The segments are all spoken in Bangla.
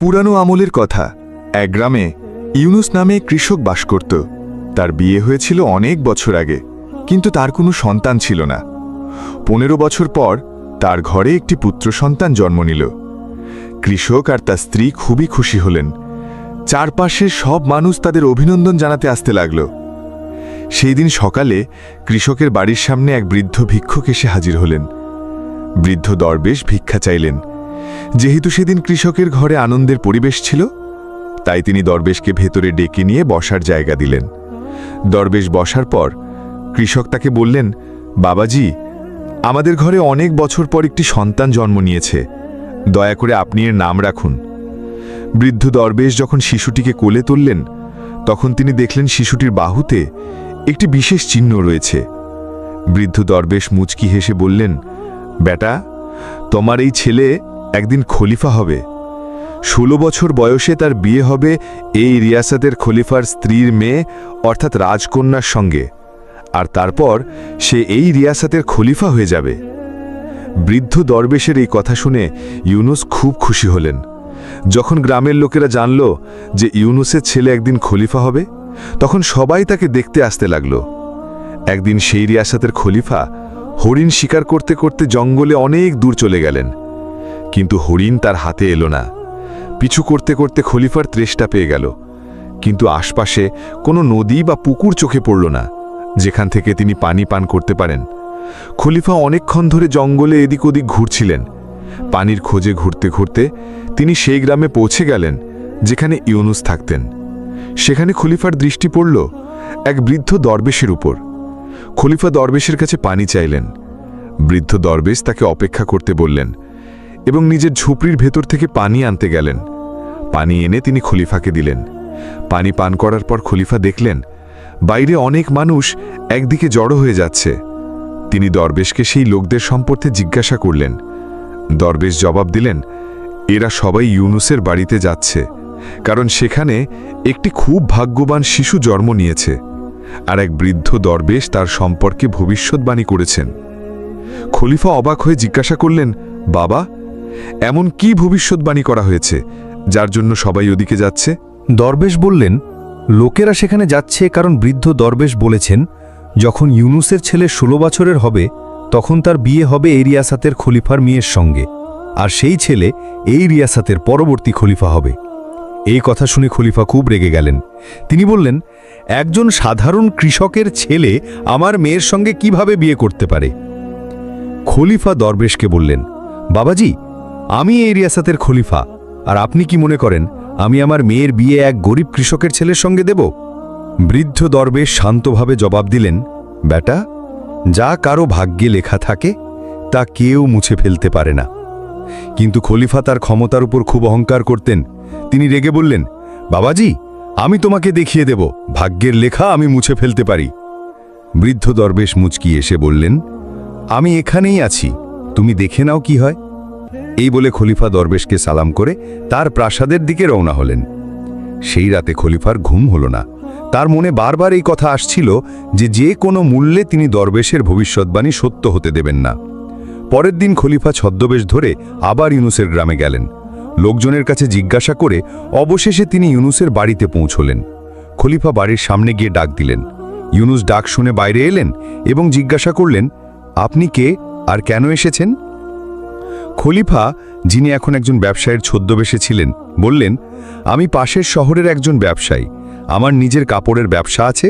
পুরানো আমলের কথা। এক গ্রামে ইউনুস নামে কৃষক বাস করত। তার বিয়ে হয়েছিল অনেক বছর আগে, কিন্তু তার কোনো সন্তান ছিল না। 15 বছর পর তার ঘরে একটি পুত্র সন্তান জন্ম নিল। কৃষক আর তার স্ত্রী খুবই খুশি হলেন। চারপাশের সব মানুষ তাদের অভিনন্দন জানাতে আসতে লাগল। সেই দিন সকালে কৃষকের বাড়ির সামনে এক বৃদ্ধ ভিক্ষুক এসে হাজির হলেন। বৃদ্ধ দরবেশ ভিক্ষা চাইলেন। যেহেতু সেদিন কৃষকের ঘরে আনন্দের পরিবেশ ছিল, তাই তিনি দরবেশকে ভেতরে ডেকে নিয়ে বসার জায়গা দিলেন। দরবেশ বসার পর কৃষক তাকে বললেন, বাবাজি, আমাদের ঘরে অনেক বছর পর একটি সন্তান জন্ম নিয়েছে, দয়া করে আপনি এর নাম রাখুন। বৃদ্ধ দরবেশ যখন শিশুটিকে কোলে তুললেন, তখন তিনি দেখলেন শিশুটির বাহুতে একটি বিশেষ চিহ্ন রয়েছে। বৃদ্ধ দরবেশ মুচকি হেসে বললেন, বেটা, তোমার এই ছেলে একদিন খলিফা হবে। 16 বছর বয়সে তার বিয়ে হবে এই রিয়াসতের খলিফার স্ত্রীর মেয়ে অর্থাৎ রাজকন্যার সঙ্গে, আর তারপর সে এই রিয়াসতের খলিফা হয়ে যাবে। বৃদ্ধ দরবেশের এই কথা শুনে ইউনুস খুব খুশি হলেন। যখন গ্রামের লোকেরা জানল যে ইউনুসের ছেলে একদিন খলিফা হবে, তখন সবাই তাকে দেখতে আসতে লাগল। একদিন সেই রিয়াসতের খলিফা হরিণ শিকার করতে করতে জঙ্গলে অনেক দূর চলে গেলেন, কিন্তু হরিণ তার হাতে এলো না। পিছু করতে করতে খলিফার তৃষ্ণা পেয়ে গেল, কিন্তু আশপাশে কোনো নদী বা পুকুর চোখে পড়ল না যেখান থেকে তিনি পানি পান করতে পারেন। খলিফা অনেকক্ষণ ধরে জঙ্গলে এদিক ওদিক ঘুরছিলেন। পানির খোঁজে ঘুরতে ঘুরতে তিনি সেই গ্রামে পৌঁছে গেলেন যেখানে ইউনুস থাকতেন। সেখানে খলিফার দৃষ্টি পড়ল এক বৃদ্ধ দরবেশের উপর। খলিফা দরবেশের কাছে পানি চাইলেন। বৃদ্ধ দরবেশ তাকে অপেক্ষা করতে বললেন এবং নিজের ঝুপড়ির ভেতর থেকে পানি আনতে গেলেন। পানি এনে তিনি খলিফাকে দিলেন। পানি পান করার পর খলিফা দেখলেন বাইরে অনেক মানুষ একদিকে জড়ো হয়ে যাচ্ছে। তিনি দরবেশকে সেই লোকদের সম্পর্কে জিজ্ঞাসা করলেন। দরবেশ জবাব দিলেন, এরা সবাই ইউনুসের বাড়িতে যাচ্ছে, কারণ সেখানে একটি খুব ভাগ্যবান শিশু জন্ম নিয়েছে, আর এক বৃদ্ধ দরবেশ তার সম্পর্কে ভবিষ্যৎবাণী করেছেন। খলিফা অবাক হয়ে জিজ্ঞাসা করলেন, বাবা, এমন কি ভবিষ্যৎবাণী করা হয়েছে যার জন্য সবাই ওদিকে যাচ্ছে? দরবেশ বললেন, লোকেরা সেখানে যাচ্ছে কারণ বৃদ্ধ দরবেশ বলেছেন যখন ইউনুসের ছেলে 16 বছরের হবে তখন তার বিয়ে হবে এই রিয়াসাতের খলিফার মেয়ের সঙ্গে, আর সেই ছেলে এই রিয়াসাতের পরবর্তী খলিফা হবে। এই কথা শুনে খলিফা খুব রেগে গেলেন। তিনি বললেন, একজন সাধারণ কৃষকের ছেলে আমার মেয়ের সঙ্গে কিভাবে বিয়ে করতে পারে? খলিফা দরবেশকে বললেন, বাবাজি, আমি এই রিয়াসাতের খলিফা, আর আপনি কি মনে করেন আমি আমার মেয়ের বিয়ে এক গরিব কৃষকের ছেলের সঙ্গে দেব? বৃদ্ধ দরবেশ শান্তভাবে জবাব দিলেন, বেটা, যা কারো ভাগ্যে লেখা থাকে তা কেউ মুছে ফেলতে পারে না। কিন্তু খলিফা তার ক্ষমতার উপর খুব অহংকার করতেন। তিনি রেগে বললেন, বাবাজি, আমি তোমাকে দেখিয়ে দেব ভাগ্যের লেখা আমি মুছে ফেলতে পারি। বৃদ্ধ দরবেশ মুচকি এসে বললেন, আমি এখানেই আছি, তুমি দেখে নাও কি হয়। এই বলে খলিফা দরবেশকে সালাম করে তার প্রাসাদের দিকে রওনা হলেন। সেই রাতে খলিফার ঘুম হল না। তার মনে বারবার এই কথা আসছিল যে কোনো মূল্যে তিনি দরবেশের ভবিষ্যৎবাণী সত্য হতে দেবেন না। পরের দিন খলিফা ছদ্মবেশ ধরে আবার ইউনুসের গ্রামে গেলেন। লোকজনের কাছে জিজ্ঞাসা করে অবশেষে তিনি ইউনুসের বাড়িতে পৌঁছলেন। খলিফা বাড়ির সামনে গিয়ে ডাক দিলেন। ইউনুস ডাক শুনে বাইরে এলেন এবং জিজ্ঞাসা করলেন, আপনি কে আর কেন এসেছেন? খলিফা, যিনি এখন একজন ব্যবসায়ীর ছদ্মবেশে ছিলেন, বললেন, আমি পাশের শহরের একজন ব্যবসায়ী, আমার নিজের কাপড়ের ব্যবসা আছে।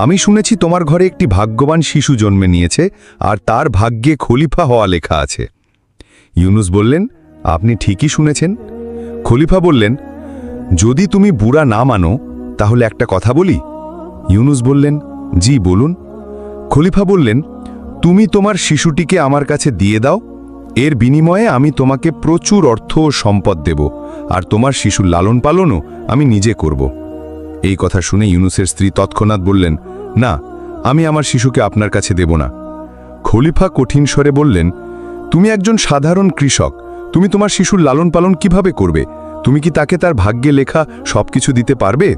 আমি শুনেছি তোমার ঘরে একটি ভাগ্যবান শিশু জন্মে নিয়েছে, আর তার ভাগ্যে খলিফা হওয়া লেখা আছে। ইউনুস বললেন, আপনি ঠিকই শুনেছেন। খলিফা বললেন, যদি তুমি বুড়া না মানো তাহলে একটা কথা বলি। ইউনুস বললেন, জি বলুন। খলিফা বললেন, তুমি তোমার শিশুটিকে আমার কাছে দিয়ে দাও, এর বিনিময়ে আমি তোমাকে প্রচুর অর্থ ও সম্পদ দেব, আর তোমার শিশুর লালন পালনও আমি নিজে করব। এই কথা শুনে ইউনুসের স্ত্রী তৎক্ষণাৎ বললেন, না, আমি আমার শিশুকে আপনার কাছে দেব না। খলিফা কঠিন স্বরে বললেন, তুমি একজন সাধারণ কৃষক, তুমি তোমার শিশুর লালন পালন কিভাবে করবে? তুমি কি তাকে তার ভাগ্যে লেখা সবকিছু দিতে পারবে?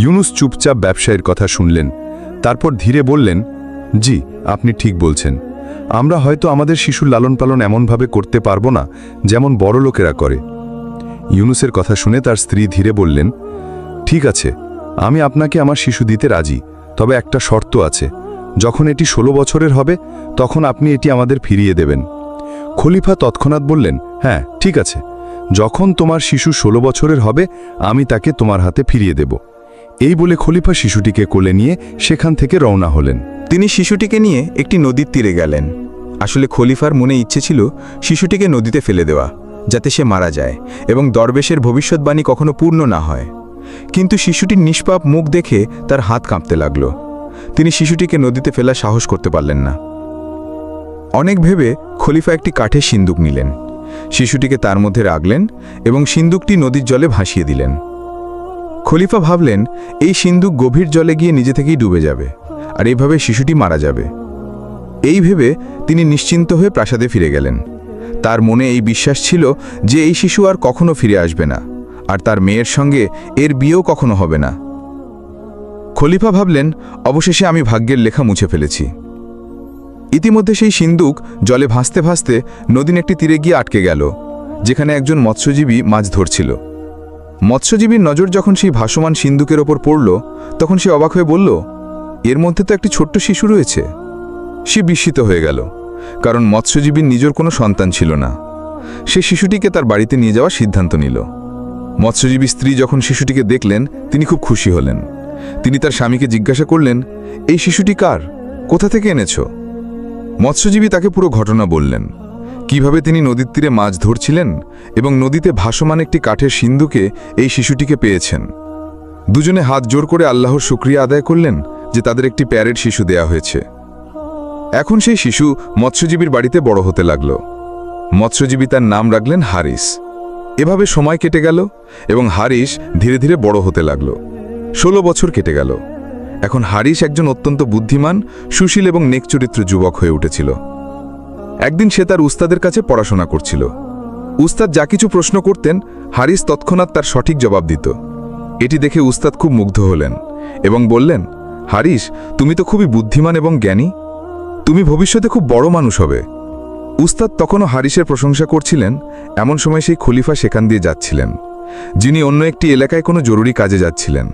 ইউনুস চুপচাপ ব্যবসায়ীর কথা শুনলেন। তারপর ধীরে বললেন, জি, আপনি ঠিক বলছেন। আমরা হয়তো আমাদের শিশুর লালন পালন এমনভাবে করতে পারবো না যেমন বড় লোকেরা করে। ইউনুসের কথা শুনে তার স্ত্রী ধীরে বললেন, ঠিক আছে, আমি আপনাকে আমার শিশু দিতে রাজি, তবে একটা শর্ত আছে। যখন এটি 16 বছরের হবে তখন আপনি এটি আমাদের ফিরিয়ে দেবেন। খলিফা তৎক্ষণাৎ বললেন, হ্যাঁ ঠিক আছে, যখন তোমার শিশু 16 বছরের হবে আমি তাকে তোমার হাতে ফিরিয়ে দেব। এই বলে খলিফা শিশুটিকে কোলে নিয়ে সেখান থেকে রওনা হলেন। তিনি শিশুটিকে নিয়ে একটি নদীর তীরে গেলেন। আসলে খলিফার মনে ইচ্ছে ছিল শিশুটিকে নদীতে ফেলে দেওয়া, যাতে সে মারা যায় এবং দরবেশের ভবিষ্যৎবাণী কখনো পূর্ণ না হয়। কিন্তু শিশুটির নিষ্পাপ মুখ দেখে তার হাত কাঁপতে লাগল। তিনি শিশুটিকে নদীতে ফেলা সাহস করতে পারলেন না। অনেক ভেবে খলিফা একটি কাঠের সিন্দুক নিলেন, শিশুটিকে তার মধ্যে রাখলেন এবং সিন্দুকটি নদীর জলে ভাসিয়ে দিলেন। খলিফা ভাবলেন এই সিন্দুক গভীর জলে গিয়ে নিজে থেকেই ডুবে যাবে, আর এইভাবে শিশুটি মারা যাবে। এই ভেবে তিনি নিশ্চিন্ত হয়ে প্রাসাদে ফিরে গেলেন। তার মনে এই বিশ্বাস ছিল যে এই শিশু আর কখনো ফিরে আসবে না, আর তার মেয়ের সঙ্গে এর বিয়েও কখনো হবে না। খলিফা ভাবলেন, অবশেষে আমি ভাগ্যের লেখা মুছে ফেলেছি। ইতিমধ্যে সেই সিন্দুক জলে ভাসতে ভাসতে নদীর একটি তীরে গিয়ে আটকে গেল, যেখানে একজন মৎস্যজীবী মাছ ধরছিল। মৎস্যজীবীর নজর যখন সেই ভাসমান সিন্দুকের ওপর পড়ল, তখন সে অবাক হয়ে বলল, এর মধ্যে তো একটি ছোট্ট শিশু রয়েছে। সে বিস্মিত হয়ে গেল, কারণ মৎস্যজীবীর নিজের কোনো সন্তান ছিল না। সে শিশুটিকে তার বাড়িতে নিয়ে যাওয়ার সিদ্ধান্ত নিল। মৎস্যজীবী স্ত্রী যখন শিশুটিকে দেখলেন, তিনি খুব খুশি হলেন। তিনি তার স্বামীকে জিজ্ঞাসা করলেন, এই শিশুটি কার, কোথা থেকে এনেছো? মৎস্যজীবী তাকে পুরো ঘটনা বললেন, কিভাবে তিনি নদীর তীরে মাছ ধরছিলেন এবং নদীতে ভাসমান একটি কাঠের সিন্দুকে এই শিশুটিকে পেয়েছেন। দুজনে হাত জোর করে আল্লাহর শুকরিয়া আদায় করলেন যে তাদের একটি প্যারের শিশু দেয়া হয়েছে। এখন সেই শিশু মৎস্যজীবীর বাড়িতে বড় হতে লাগল। মৎস্যজীবী তার নাম রাখলেন হারিস। এভাবে সময় কেটে গেল এবং হারিস ধীরে ধীরে বড় হতে লাগল। 16 বছর কেটে গেল। এখন হারিস একজন অত্যন্ত বুদ্ধিমান, সুশীল এবং নেক চরিত্র যুবক হয়ে উঠেছিল। একদিন সে তার উস্তাদের কাছে পড়াশোনা করছিল। উস্তাদ যা কিছু প্রশ্ন করতেন, হারিস তৎক্ষণাৎ তার সঠিক জবাব দিত। এটি দেখে উস্তাদ খুব মুগ্ধ হলেন এবং বললেন, হারিস, তুমি তো খুবই বুদ্ধিমান এবং জ্ঞানী, তুমি ভবিষ্যতে খুব বড় মানুষ হবে। উস্তাদ তখনও হারিসের প্রশংসা করছিলেন, এমন সময় সেই খলিফা সেখান দিয়ে যাচ্ছিলেন, যিনি অন্য একটি এলাকায় কোনো জরুরি কাজে যাচ্ছিলেন।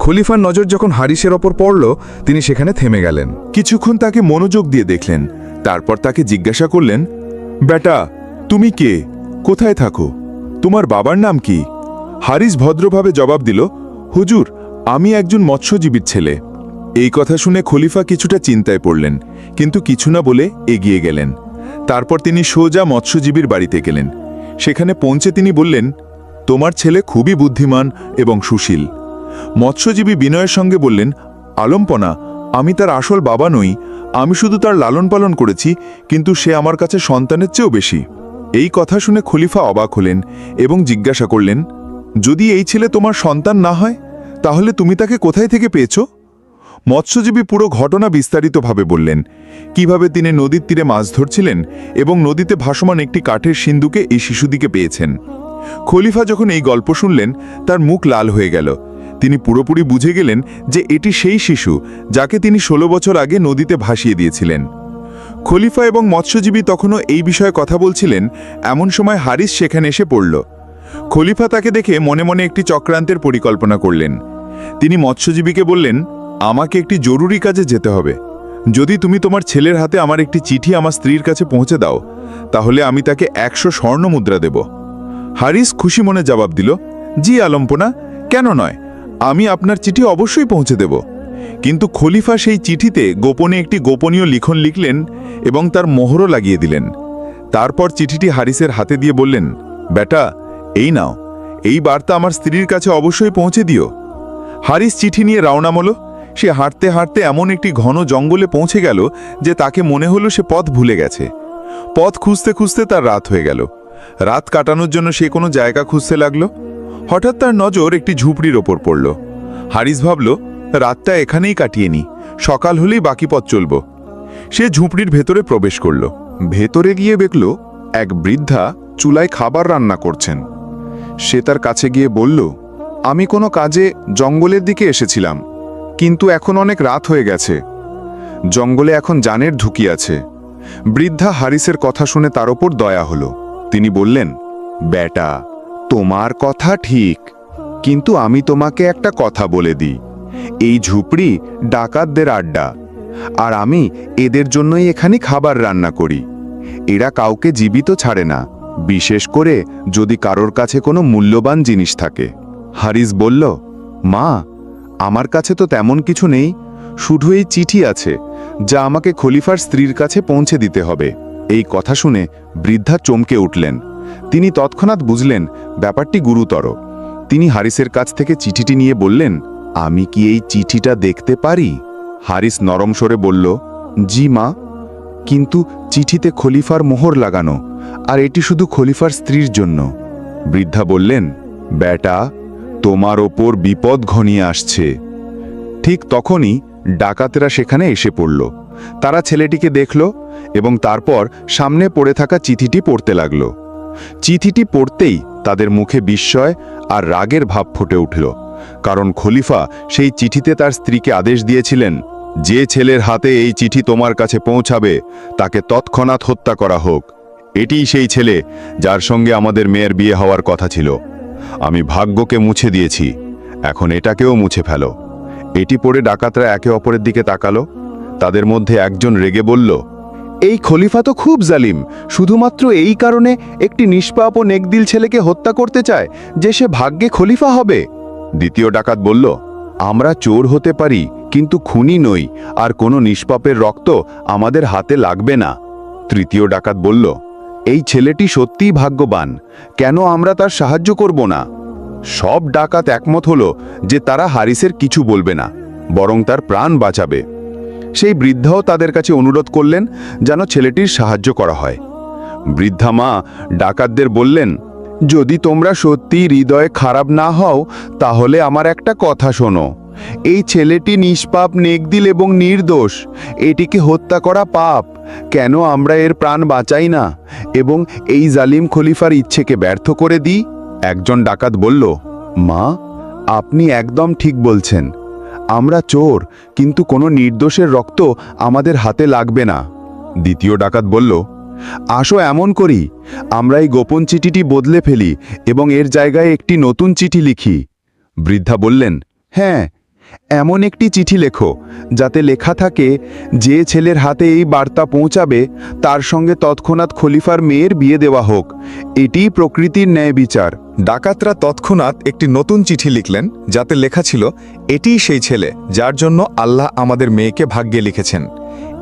খলিফার নজর যখন হারিসের ওপর পড়ল, তিনি সেখানে থেমে গেলেন। কিছুক্ষণ তাকে মনোযোগ দিয়ে দেখলেন, তারপর তাকে জিজ্ঞাসা করলেন, বেটা, তুমি কে, কোথায় থাকো, তোমার বাবার নাম কি? হারিস ভদ্রভাবে জবাব দিল, হুজুর, আমি একজন মৎস্যজীবীর ছেলে। এই কথা শুনে খলিফা কিছুটা চিন্তায় পড়লেন, কিন্তু কিছু না বলে এগিয়ে গেলেন। তারপর তিনি সোজা মৎস্যজীবীর বাড়িতে গেলেন। সেখানে পৌঁছে তিনি বললেন, তোমার ছেলে খুবই বুদ্ধিমান এবং সুশীল। মৎস্যজীবী বিনয়ের সঙ্গে বললেন, আলম্পনা, আমি তার আসল বাবা নই, আমি শুধু তার লালন পালন করেছি, কিন্তু সে আমার কাছে সন্তানের চেয়েও বেশি। এই কথা শুনে খলিফা অবাক হলেন এবং জিজ্ঞাসা করলেন, যদি এই ছেলে তোমার সন্তান না হয়, তাহলে তুমি তাকে কোথায় থেকে পেয়েছ? মৎস্যজীবী পুরো ঘটনা বিস্তারিতভাবে বললেন, কিভাবে তিনি নদীর তীরে মাছ ধরছিলেন এবং নদীতে ভাসমান একটি কাঠের সিন্দুকে এই শিশুটিকে পেয়েছেন। খলিফা যখন এই গল্প শুনলেন, তার মুখ লাল হয়ে গেল। তিনি পুরোপুরি বুঝে গেলেন যে এটি সেই শিশু যাকে তিনি 16 বছর আগে নদীতে ভাসিয়ে দিয়েছিলেন। খলিফা এবং মৎস্যজীবী তখনও এই বিষয়ে কথা বলছিলেন, এমন সময় হারিস সেখানে এসে পড়ল। খলিফা তাকে দেখে মনে মনে একটি চক্রান্তের পরিকল্পনা করলেন। তিনি মৎস্যজীবীকে বললেন, আমাকে একটি জরুরি কাজে যেতে হবে। যদি তুমি তোমার ছেলের হাতে আমার একটি চিঠি আমার স্ত্রীর কাছে পৌঁছে দাও, তাহলে আমি তাকে 100 স্বর্ণ মুদ্রা দেব। হারিস খুশি মনে জবাব দিল, জি আলম্পনা, কেন নয়, আমি আপনার চিঠি অবশ্যই পৌঁছে দেব। কিন্তু খলিফা সেই চিঠিতে গোপনে একটি গোপনীয় লিখন লিখলেন এবং তার মোহরও লাগিয়ে দিলেন। তারপর চিঠিটি হারিসের হাতে দিয়ে বললেন, বেটা, এই নাও, এই বার্তা আমার স্ত্রীর কাছে অবশ্যই পৌঁছে দিও। হারিস চিঠি নিয়ে রওনা হলো। সে হাঁটতে হাঁটতে এমন একটি ঘন জঙ্গলে পৌঁছে গেল যে তাকে মনে হলো সে পথ ভুলে গেছে। পথ খুঁজতে খুঁজতে তার রাত হয়ে গেল। রাত কাটানোর জন্য সে কোনো জায়গা খুঁজতে লাগলো। হঠাৎ তার নজর একটি ঝুপড়ির ওপর পড়ল। হারিস ভাবল, রাতটা এখানেই কাটিয়ে নি, সকাল হলেই বাকি পথ চলব। সে ঝুপড়ির ভেতরে প্রবেশ করল। ভেতরে গিয়ে দেখল এক বৃদ্ধা চুলায় খাবার রান্না করছেন। সে তার কাছে গিয়ে বলল, আমি কোনো কাজে জঙ্গলের দিকে এসেছিলাম, কিন্তু এখন অনেক রাত হয়ে গেছে। জঙ্গলে এখন জানের ঝুঁকি আছে। বৃদ্ধা হারিসের কথা শুনে তার ওপর দয়া হলো। তিনি বললেন, বেটা, তোমার কথা ঠিক, কিন্তু আমি তোমাকে একটা কথা বলে দিই, এই ঝুপড়ি ডাকাতদের আড্ডা, আর আমি এদের জন্যই এখানে খাবার রান্না করি। এরা কাউকে জীবিত ছাড়ে না, বিশেষ করে যদি কারোর কাছে কোনো মূল্যবান জিনিস থাকে। হারিস বলল, মা, আমার কাছে তো তেমন কিছু নেই, শুধু এই চিঠি আছে যা আমাকে খলিফার স্ত্রীর কাছে পৌঁছে দিতে হবে। এই কথা শুনে বৃদ্ধা চমকে উঠলেন। তিনি তৎক্ষণাৎ বুঝলেন ব্যাপারটি গুরুতর। তিনি হারিসের কাছ থেকে চিঠিটি নিয়ে বললেন, আমি কি এই চিঠিটা দেখতে পারি? হারিস নরম স্বরে বলল, জি মা, কিন্তু চিঠিতে খলিফার মোহর লাগানো, আর এটি শুধু খলিফার স্ত্রীর জন্য। বৃদ্ধা বললেন, বেটা, তোমার ওপর বিপদ ঘনিয়ে আসছে। ঠিক তখনই ডাকাতেরা সেখানে এসে পড়ল। তারা ছেলেটিকে দেখল এবং তারপর সামনে পড়ে থাকা চিঠিটি পড়তে লাগল। চিঠিটি পড়তেই তাদের মুখে বিস্ময় আর রাগের ভাব ফুটে উঠল, কারণ খলিফা সেই চিঠিতে তার স্ত্রীকে আদেশ দিয়েছিলেন, যে ছেলের হাতে এই চিঠি তোমার কাছে পৌঁছাবে তাকে তৎক্ষণাৎ হত্যা করা হোক। এটিই সেই ছেলে যার সঙ্গে আমাদের মেয়ের বিয়ে হওয়ার কথা ছিল। আমি ভাগ্যকে মুছে দিয়েছি, এখন এটাকেও মুছে ফেলো। এটি পড়ে ডাকাতরা একে অপরের দিকে তাকালো। তাদের মধ্যে একজন রেগে বলল, এই খলিফা তো খুব জালিম, শুধুমাত্র এই কারণে একটি নিষ্পাপ ও নেকদিল ছেলেকে হত্যা করতে চায় যে সে ভাগ্যে খলিফা হবে। দ্বিতীয় ডাকাত বলল, আমরা চোর হতে পারি কিন্তু খুনি নই, আর কোনো নিষ্পাপের রক্ত আমাদের হাতে লাগবে না। তৃতীয় ডাকাত বলল, এই ছেলেটি সত্যিই ভাগ্যবান, কেন আমরা তার সাহায্য করব না? সব ডাকাত একমত হলো যে তারা হারিসের কিছু বলবে না, বরং তার প্রাণ বাঁচাবে। সেই বৃদ্ধাও তাদের কাছে অনুরোধ করলেন যেন ছেলেটির সাহায্য করা হয়। বৃদ্ধা মা ডাকাতদের বললেন, যদি তোমরা সত্যি হৃদয়ে খারাপ না হও তাহলে আমার একটা কথা শোনো। এই ছেলেটি নিষ্পাপ, নেকদিল এবং নির্দোষ। এটিকে হত্যা করা পাপ। কেন আমরা এর প্রাণ বাঁচাই না এবং এই জালিম খলিফার ইচ্ছেকে ব্যর্থ করে দিই? একজন ডাকাত বলল, মা, আপনি একদম ঠিক বলছেন। আমরা চোর, কিন্তু কোনো নির্দোষের রক্ত আমাদের হাতে লাগবে না। দ্বিতীয় ডাকাত বলল, আসো এমন করি, আমরা এই গোপন চিঠিটি বদলে ফেলি এবং এর জায়গায় একটি নতুন চিঠি লিখি। বৃদ্ধা বললেন, হ্যাঁ, এমন একটি চিঠি লেখো যাতে লেখা থাকে, যে ছেলের হাতে এই বার্তা পৌঁছাবে তার সঙ্গে তৎক্ষণাৎ খলিফার মেয়ের বিয়ে দেওয়া হোক। এটিই প্রকৃতির ন্যায় বিচার। ডাকাতরা তৎক্ষণাৎ একটি নতুন চিঠি লিখলেন যাতে লেখা ছিল, এটিই সেই ছেলে যার জন্য আল্লাহ আমাদের মেয়েকে ভাগ্যে লিখেছেন।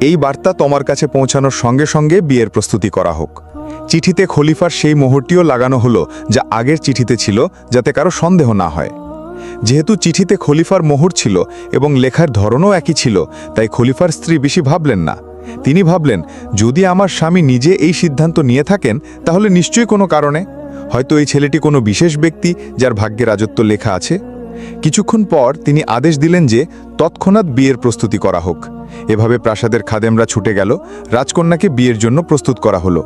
এই বার্তা তোমার কাছে পৌঁছানোর সঙ্গে সঙ্গে বিয়ের প্রস্তুতি করা হোক। চিঠিতে খলিফার সেই মোহরটিও লাগানো হলো যা আগের চিঠিতে ছিল, যাতে কারো সন্দেহ না হয়। যেহেতু চিঠিতে খলিফার মোহর ছিল এবং লেখার ধরনও একই ছিল, তাই খলিফার স্ত্রী বেশি ভাবলেন না। তিনি ভাবলেন, যদি আমার স্বামী নিজে এই সিদ্ধান্ত নিয়ে থাকেন তাহলে নিশ্চয়ই কোনো কারণে, হয়তো এই ছেলেটি কোনো বিশেষ ব্যক্তি যার ভাগ্যে রাজত্ব লেখা আছে। কিছুক্ষণ পর তিনি আদেশ দিলেন যে তৎক্ষণাৎ বিয়ের প্রস্তুতি করা হোক। এভাবে প্রাসাদের খাদেমরা ছুটে গেল, রাজকন্যাকে বিয়ের জন্য প্রস্তুত করা হলো।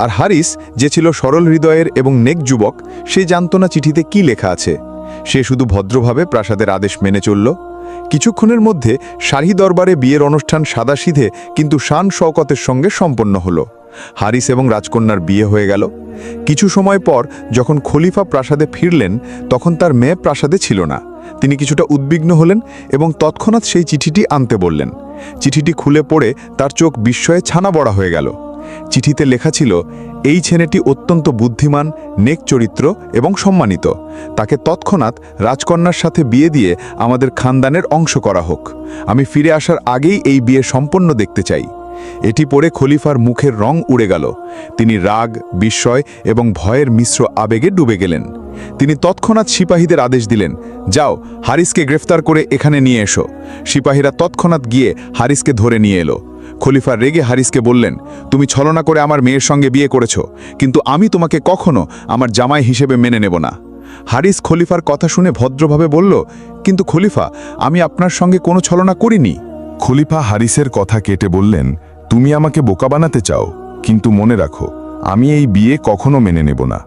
আর হারিস, যে ছিল সরল হৃদয়ের এবং নেক যুবক, সে জানত না চিঠিতে কি লেখা আছে। সে শুধু ভদ্রভাবে প্রাসাদের আদেশ মেনে চলল। কিছুক্ষণের মধ্যে শাহী দরবারে বিয়ের অনুষ্ঠান সাদাসিধে কিন্তু শান শওকতের সঙ্গে সম্পন্ন হলো। হারিস এবং রাজকন্যার বিয়ে হয়ে গেল। কিছু সময় পর যখন খলিফা প্রাসাদে ফিরলেন, তখন তার মেয়ে প্রাসাদে ছিল না। তিনি কিছুটা উদ্বিগ্ন হলেন এবং তৎক্ষণাৎ সেই চিঠিটি আনতে বললেন। চিঠিটি খুলে পড়ে তার চোখ বিস্ময়ে ছানা বড়া হয়ে গেল। চিঠিতে লেখা ছিল, এই ছেলেটি অত্যন্ত বুদ্ধিমান, নেক চরিত্র এবং সম্মানিত। তাকে তৎক্ষণাৎ রাজকন্যার সাথে বিয়ে দিয়ে আমাদের খানদানের অংশ করা হোক। আমি ফিরে আসার আগেই এই বিয়ে সম্পন্ন দেখতে চাই। এটি পড়ে খলিফার মুখের রং উড়ে গেল। তিনি রাগ, বিস্ময় এবং ভয়ের মিশ্র আবেগে ডুবে গেলেন। তিনি তৎক্ষণাৎ সিপাহীদের আদেশ দিলেন, যাও, হারিসকে গ্রেফতার করে এখানে নিয়ে এসো। সিপাহীরা তৎক্ষণাৎ গিয়ে হারিসকে ধরে নিয়ে এলো। খলিফা রেগে হারিসকে বললেন, তুমি ছলনা করে আমার মেয়ের সঙ্গে বিয়ে করেছ, কিন্তু আমি তোমাকে কখনো আমার জামাই হিসেবে মেনে নেব না। হারিস খলিফার কথা শুনে ভদ্রভাবে বলল, কিন্তু খলিফা, আমি আপনার সঙ্গে কোনো ছলনা করিনি। খলিফা হারিসের কথা কেটে বললেন, তুমি আমাকে বোকা বানাতে চাও, কিন্তু মনে রাখো, আমি এই বিয়ে কখনো মেনে নেব না।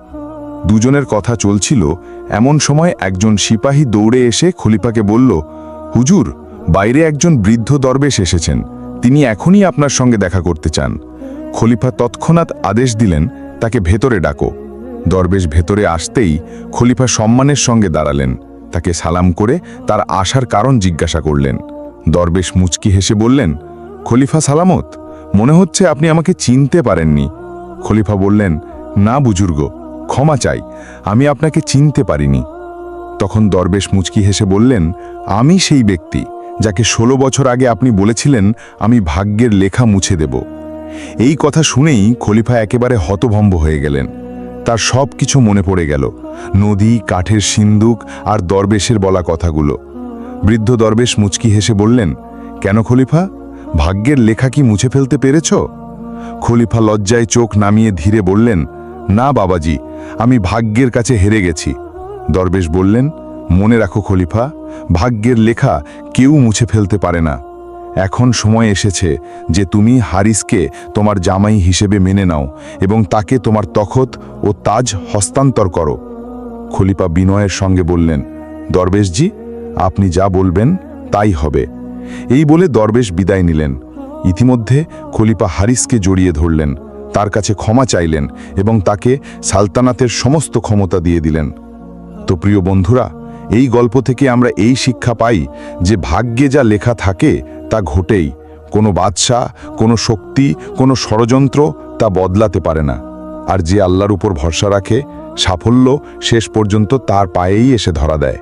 দুজনের কথা চলছিল, এমন সময় একজন সিপাহী দৌড়ে এসে খলিফাকে বলল, হুজুর, বাইরে একজন বৃদ্ধ দরবেশ এসেছেন, তিনি এখনই আপনার সঙ্গে দেখা করতে চান। খলিফা তৎক্ষণাৎ আদেশ দিলেন, তাকে ভেতরে ডাকো। দরবেশ ভেতরে আসতেই খলিফা সম্মানের সঙ্গে দাঁড়ালেন, তাকে সালাম করে তার আসার কারণ জিজ্ঞাসা করলেন। দরবেশ মুচকি হেসে বললেন, খলিফা সালামত, মনে হচ্ছে আপনি আমাকে চিনতে পারেননি। খলিফা বললেন, না বুজুর্গ, ক্ষমা চাই, আমি আপনাকে চিনতে পারিনি। তখন দরবেশ মুচকি হেসে বললেন, আমি সেই ব্যক্তি যাকে 16 বছর আগে আপনি বলেছিলেন আমি ভাগ্যের লেখা মুছে দেব। এই কথা শুনেই খলিফা একেবারে হতভম্ব হয়ে গেলেন। তার সব কিছু মনে পড়ে গেল, নদী, কাঠের সিন্দুক আর দরবেশের বলা কথাগুলো। বৃদ্ধ দরবেশ মুচকি হেসে বললেন, কেন খলিফা, ভাগ্যের লেখা কি মুছে ফেলতে পেরেছ? খলিফা লজ্জায় চোখ নামিয়ে ধীরে বললেন, না বাবাজি, আমি ভাগ্যের কাছে হেরে গেছি। দরবেশ বললেন, মনে রাখো খলিফা, ভাগ্যের লেখা কেউ মুছে ফেলতে পারে না। এখন সময় এসেছে যে তুমি হারিসকে তোমার জামাই হিসেবে মেনে নাও এবং তাকে তোমার তখত ও তাজ হস্তান্তর করো। খলিফা বিনয়ের সঙ্গে বললেন, দরবেশজি, আপনি যা বলবেন তাই হবে। এই বলে দরবেশ বিদায় নিলেন। ইতিমধ্যে খলিফা হারিসকে জড়িয়ে ধরলেন, তার কাছে ক্ষমা চাইলেন এবং তাকে সালতানাতের সমস্ত ক্ষমতা দিয়ে দিলেন। তো প্রিয় বন্ধুরা, এই গল্প থেকে আমরা এই শিক্ষা পাই যে ভাগ্যে যা লেখা থাকে তা ঘটেই। কোনো বাদশাহ, কোনো শক্তি, কোনো ষড়যন্ত্র তা বদলাতে পারে না। আর যে আল্লাহর উপর ভরসা রাখে, সাফল্য শেষ পর্যন্ত তার পায়েই এসে ধরা দেয়।